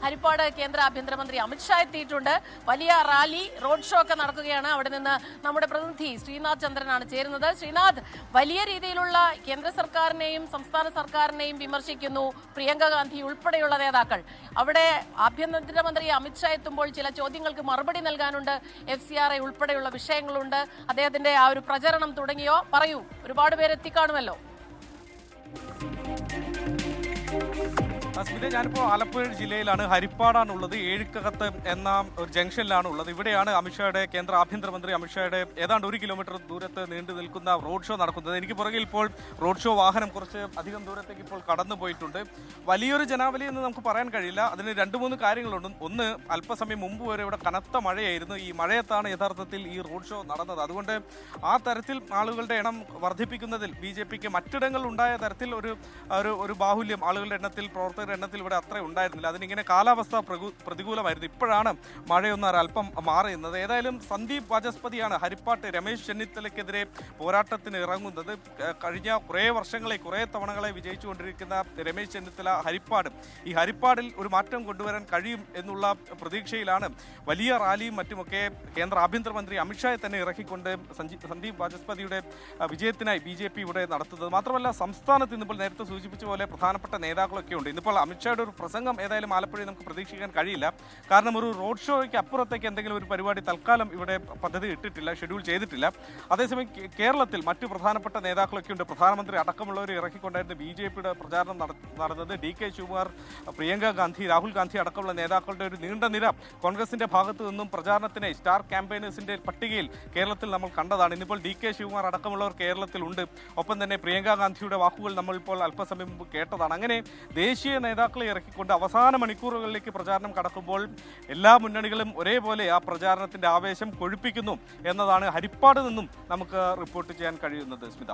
ഹരിപ്പാട് കേന്ദ്ര ആഭ്യന്തരമന്ത്രി അമിത്ഷാ എത്തിയിട്ടുണ്ട്. വലിയ റാലി റോഡ് ഷോ ഒക്കെ നടക്കുകയാണ്. അവിടെ നിന്ന് നമ്മുടെ പ്രതിനിധി ശ്രീനാഥ് ചന്ദ്രനാണ് ചേരുന്നത്. ശ്രീനാഥ്, വലിയ രീതിയിലുള്ള കേന്ദ്ര സർക്കാരിനെയും സംസ്ഥാന സർക്കാരിനെയും വിമർശിക്കുന്നു പ്രിയങ്ക ഗാന്ധി ഉൾപ്പെടെയുള്ള നേതാക്കൾ. അവിടെ ആഭ്യന്തരമന്ത്രി അമിത്ഷാ എത്തുമ്പോൾ ചില ചോദ്യങ്ങൾക്ക് മറുപടി നൽകാനുണ്ട്. FCRA ഉൾപ്പെടെയുള്ള വിഷയങ്ങളുണ്ട്. അദ്ദേഹത്തിന്റെ ആ ഒരു പ്രചരണം തുടങ്ങിയോ? പറയൂ, ഒരുപാട് പേര് എത്തിക്കാണുമല്ലോ. സ്മിത, ഞാനിപ്പോൾ ആലപ്പുഴ ജില്ലയിലാണ്. ഹരിപ്പാടാണുള്ളത്. ഏഴിക്കകത്ത് എന്ന ഒരു ജംഗ്ഷനിലാണ് ഉള്ളത്. ഇവിടെയാണ് അമിത്ഷായുടെ കേന്ദ്ര ആഭ്യന്തരമന്ത്രി അമിത്ഷായുടെ ഏതാണ്ട് 1 കിലോമീറ്റർ ദൂരത്ത് നീണ്ടു നിൽക്കുന്ന റോഡ് ഷോ നടക്കുന്നത്. എനിക്ക് പുറകിൽ ഇപ്പോൾ റോഡ് ഷോ വാഹനം കുറച്ച് അധികം ദൂരത്തേക്ക് ഇപ്പോൾ കടന്നു പോയിട്ടുണ്ട്. വലിയൊരു ജനാവലി എന്ന് നമുക്ക് പറയാൻ കഴിയില്ല. അതിന് 2-3 കാര്യങ്ങളുണ്ട്. ഒന്ന്, അല്പസമയം മുമ്പ് വരെ ഇവിടെ കനത്ത മഴയായിരുന്നു. ഈ മഴയത്താണ് യഥാർത്ഥത്തിൽ ഈ റോഡ് ഷോ നടന്നത്. അതുകൊണ്ട് ആ തരത്തിൽ ആളുകളുടെ എണ്ണം വർദ്ധിപ്പിക്കുന്നതിൽ BJPക്ക് മറ്റിടങ്ങളിൽ ഉണ്ടായ തരത്തിൽ ഒരു ബാഹുല്യം ആളുകളുടെ എണ്ണത്തിൽ, പ്രവർത്തകരുടെ എണ്ണത്തിൽ ഇവിടെ അത്ര ഉണ്ടായിരുന്നില്ല. അതിനിങ്ങനെ കാലാവസ്ഥ പ്രതികൂലമായിരുന്നു. ഇപ്പോഴാണ് മഴയൊന്ന് അല്പം മാറിയുന്നത്. ഏതായാലും സന്ദീപ് വാചസ്പതിയാണ് ഹരിപ്പാട്ട് രമേശ് ചെന്നിത്തലയ്ക്കെതിരെ പോരാട്ടത്തിന് ഇറങ്ങുന്നത്. കഴിഞ്ഞ കുറേ തവണകളെ വിജയിച്ചുകൊണ്ടിരിക്കുന്ന രമേശ് ചെന്നിത്തല ഈ ഹരിപ്പാടിൽ ഒരു മാറ്റം കൊണ്ടുവരാൻ കഴിയും എന്നുള്ള പ്രതീക്ഷയിലാണ് വലിയ റാലിയും മറ്റുമൊക്കെ കേന്ദ്ര ആഭ്യന്തരമന്ത്രി അമിത്ഷായെ തന്നെ ഇറക്കിക്കൊണ്ട് സന്ദീപ് വാചസ്പതിയുടെ വിജയത്തിനായി BJP ഇവിടെ നടത്തുന്നത്. മാത്രമല്ല, സംസ്ഥാനത്ത് ഇന്നിപ്പോൾ നേരത്തെ സൂചിപ്പിച്ച പോലെ പ്രധാനപ്പെട്ട നേതാക്കളൊക്കെ ഉണ്ട്. ഇന്നിപ്പോൾ അമിത്ഷായുടെ ഒരു പ്രസംഗം ഏതായാലും ആലപ്പുഴയിൽ നമുക്ക് പ്രതീക്ഷിക്കാൻ കഴിയില്ല. കാരണം ഒരു റോഡ് ഷോയ്ക്ക് അപ്പുറത്തേക്ക് എന്തെങ്കിലും ഒരു പരിപാടി തൽക്കാലം ഇവിടെ പദ്ധതി ഇട്ടിട്ടില്ല, ഷെഡ്യൂൾ ചെയ്തിട്ടില്ല. അതേസമയം കേരളത്തിൽ മറ്റു പ്രധാനപ്പെട്ട നേതാക്കളൊക്കെ ഉണ്ട്. പ്രധാനമന്ത്രി അടക്കമുള്ളവരെ ഇറക്കിക്കൊണ്ടായിരുന്നു BJPയുടെ പ്രചാരണം നടന്നത്. DK ശിവകുമാർ, പ്രിയങ്ക ഗാന്ധി, രാഹുൽ ഗാന്ധി അടക്കമുള്ള നേതാക്കളുടെ ഒരു നീണ്ട നിര കോൺഗ്രസിന്റെ ഭാഗത്തു നിന്നും പ്രചാരണത്തിന് സ്റ്റാർ ക്യാമ്പയിനേഴ്സിന്റെ പട്ടികയിൽ കേരളത്തിൽ നമ്മൾ കണ്ടതാണ്. ഇന്നിപ്പോൾ DK ശിവകുമാർ അടക്കമുള്ളവർ കേരളത്തിലുണ്ട്. ഒപ്പം തന്നെ പ്രിയങ്ക ഗാന്ധിയുടെ വാക്കുകൾ നമ്മൾ ഇപ്പോൾ അല്പസമയം മുമ്പ് കേട്ടതാണ്. അങ്ങനെ ദേശീയ നേതാക്കളെ ഇറക്കിക്കൊണ്ട് അവസാന മണിക്കൂറുകളിലേക്ക് പ്രചാരണം കടക്കുമ്പോൾ എല്ലാ മുന്നണികളും ഒരേപോലെ ആ പ്രചാരണത്തിന്റെ ആവേശം കൊഴുപ്പിക്കുന്നു എന്നതാണ് ഹരിപ്പാട് നിന്നും നമുക്ക് റിപ്പോർട്ട് ചെയ്യാൻ കഴിയുന്നത്. സ്മിത,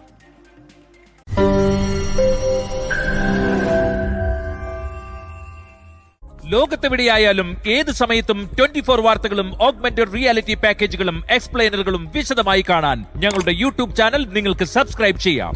ലോകത്തെവിടെയായാലും ഏത് സമയത്തും 24 വാർത്തകളും ഓഗ്മെന്റഡ് റിയാലിറ്റി പാക്കേജുകളും എക്സ്പ്ലെയിനറുകളും വിശദമായി കാണാൻ ഞങ്ങളുടെ YouTube ചാനൽ നിങ്ങൾക്ക് സബ്സ്ക്രൈബ് ചെയ്യാം.